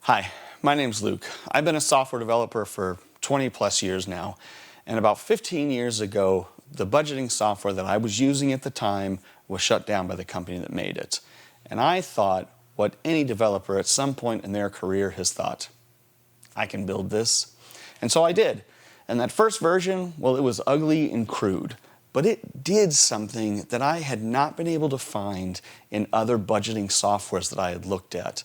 Hi, my name's Luke. I've been a software developer for 20 plus years now, and about 15 years ago, the budgeting software that I was using at the time was shut down by the company that made it. And I thought what any developer at some point in their career has thought, I can build this. And so I did. And that first version, well, it was ugly and crude, but it did something that I had not been able to find in other budgeting softwares that I had looked at.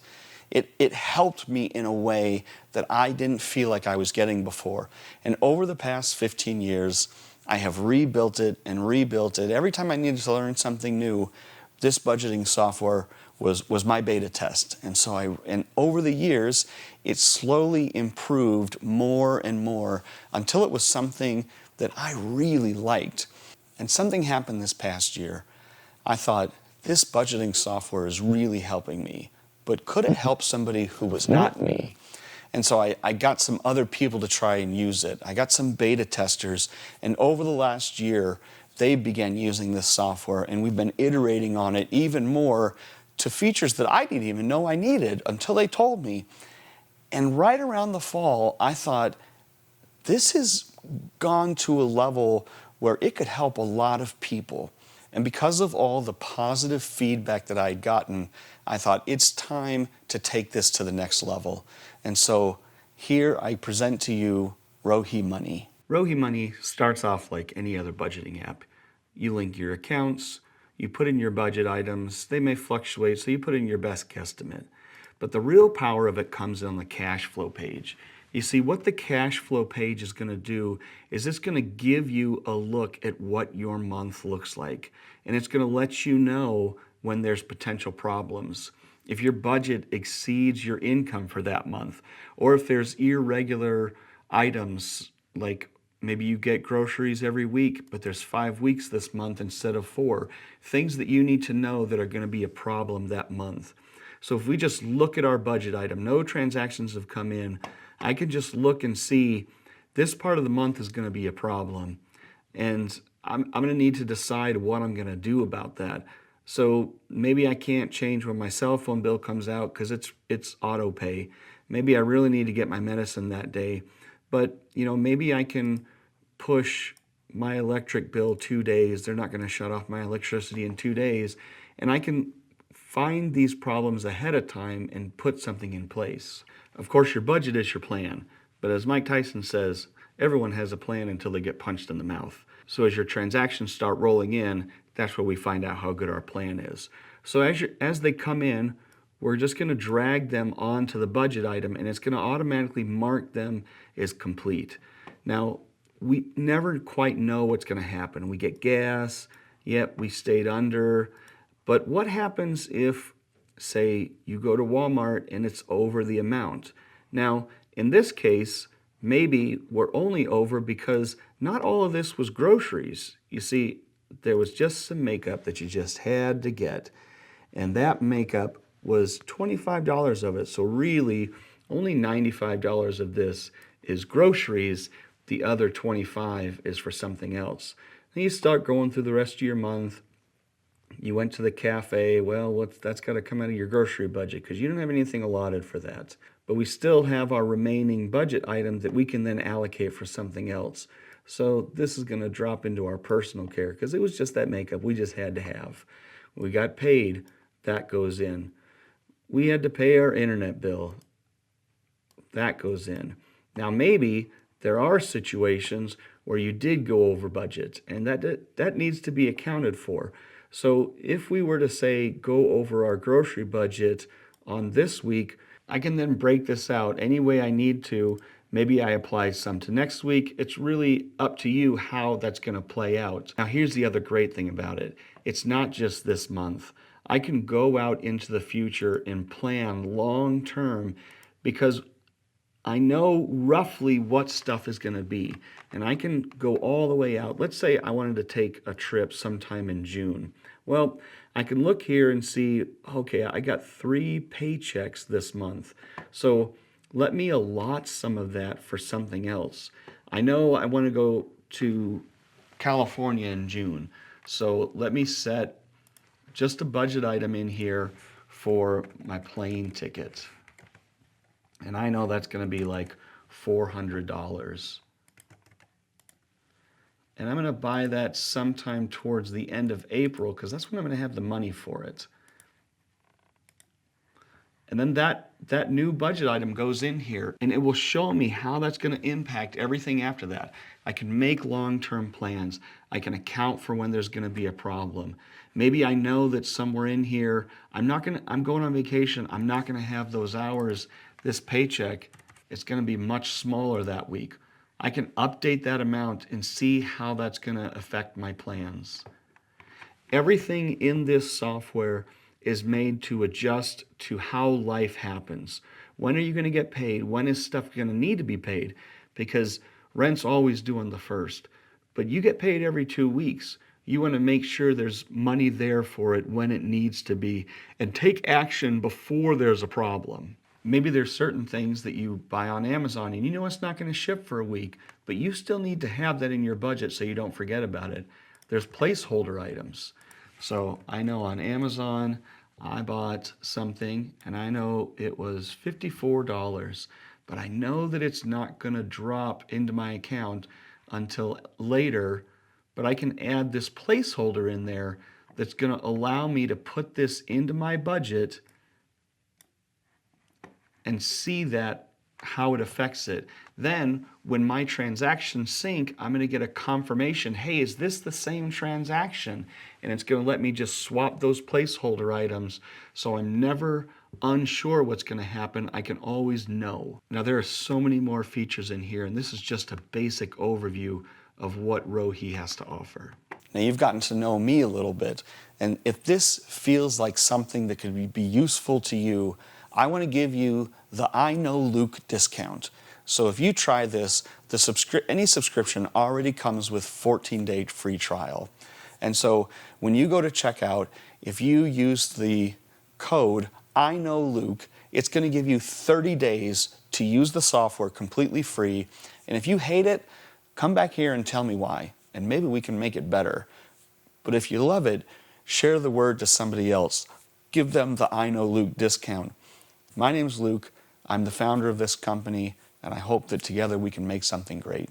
It helped me in a way that I didn't feel like I was getting before. And over the past 15 years, I have rebuilt it and rebuilt it. Every time I needed to learn something new, this budgeting software was my beta test. And over the years, it slowly improved more and more until it was something that I really liked. And something happened this past year. I thought, this budgeting software is really helping me. But could it help somebody who was not me? And so I got some other people to try and use it. I got some beta testers, and over the last year, they began using this software, and we've been iterating on it even more to features that I didn't even know I needed until they told me. And right around the fall, I thought, this has gone to a level where it could help a lot of people. And because of all the positive feedback that I'd gotten, I thought it's time to take this to the next level. And so here I present to you Rohi Money. Rohi Money starts off like any other budgeting app. You link your accounts, you put in your budget items, they may fluctuate, so you put in your best guesstimate. But the real power of it comes on the cash flow page. You see, what the cash flow page is going to do is it's going to give you a look at what your month looks like. And it's going to let you know when there's potential problems. If your budget exceeds your income for that month, or if there's irregular items, like maybe you get groceries every week, but there's 5 weeks this month instead of 4. Things that you need to know that are going to be a problem that month. So if we just look at our budget item, no transactions have come in, I can just look and see this part of the month is going to be a problem. And I'm going to need to decide what I'm going to do about that. So maybe I can't change when my cell phone bill comes out because it's auto pay. Maybe I really need to get my medicine that day. But maybe I can push my electric bill 2 days. They're not going to shut off my electricity in 2 days. And I can find these problems ahead of time and put something in place. Of course, your budget is your plan, but as Mike Tyson says, everyone has a plan until they get punched in the mouth. So as your transactions start rolling in, that's where we find out how good our plan is. So as they come in, we're just going to drag them onto the budget item, and it's going to automatically mark them as complete. Now, we never quite know what's going to happen. We get gas, yep, we stayed under. But what happens if, say, you go to Walmart and it's over the amount? Now, in this case, maybe we're only over because not all of this was groceries. You see, there was just some makeup that you just had to get. And that makeup was $25 of it. So really, only $95 of this is groceries. The other $25 is for something else. Then you start going through the rest of your month. You went to the cafe, well, that's got to come out of your grocery budget because you don't have anything allotted for that. But we still have our remaining budget items that we can then allocate for something else. So this is going to drop into our personal care because it was just that makeup we just had to have. We got paid, that goes in. We had to pay our internet bill, that goes in. Now maybe there are situations where you did go over budget, and that needs to be accounted for. So if we were to say go over our grocery budget on this week, I can then break this out any way I need to. Maybe I apply some to next week. It's really up to you how that's going to play out. Now here's the other great thing about it. It's not just this month. I can go out into the future and plan long term because I know roughly what stuff is going to be, and I can go all the way out. Let's say I wanted to take a trip sometime in June. Well, I can look here and see, okay, I got 3 paychecks this month. So let me allot some of that for something else. I know I want to go to California in June. So let me set just a budget item in here for my plane ticket. And I know that's going to be like $400. And I'm going to buy that sometime towards the end of April because that's when I'm going to have the money for it. And then that new budget item goes in here and it will show me how that's going to impact everything after that. I can make long-term plans. I can account for when there's going to be a problem. Maybe I know that somewhere in here, I'm going on vacation. I'm not going to have those hours. This paycheck, it's going to be much smaller that week. I can update that amount and see how that's going to affect my plans. Everything in this software is made to adjust to how life happens. When are you going to get paid? When is stuff going to need to be paid? Because rent's always due on the 1st, but you get paid every 2 weeks. You want to make sure there's money there for it when it needs to be and take action before there's a problem. Maybe there's certain things that you buy on Amazon and you know it's not going to ship for a week, but you still need to have that in your budget so you don't forget about it. There's placeholder items. So I know on Amazon, I bought something and I know it was $54, but I know that it's not going to drop into my account until later, but I can add this placeholder in there that's going to allow me to put this into my budget and see that how it affects it. Then when my transactions sync, I'm going to get a confirmation, hey, is this the same transaction? And it's going to let me just swap those placeholder items so I'm never unsure what's going to happen. I can always know. Now there are so many more features in here, and this is just a basic overview of what Rohi has to offer. Now you've gotten to know me a little bit, and if this feels like something that could be useful to you, I want to give you the I Know Luke discount. So if you try this, any subscription already comes with 14-day free trial. And so when you go to checkout, if you use the code I Know Luke, it's going to give you 30 days to use the software completely free. And if you hate it, come back here and tell me why, and maybe we can make it better. But if you love it, share the word to somebody else. Give them the I Know Luke discount. My name's Luke. I'm the founder of this company, and I hope that together we can make something great.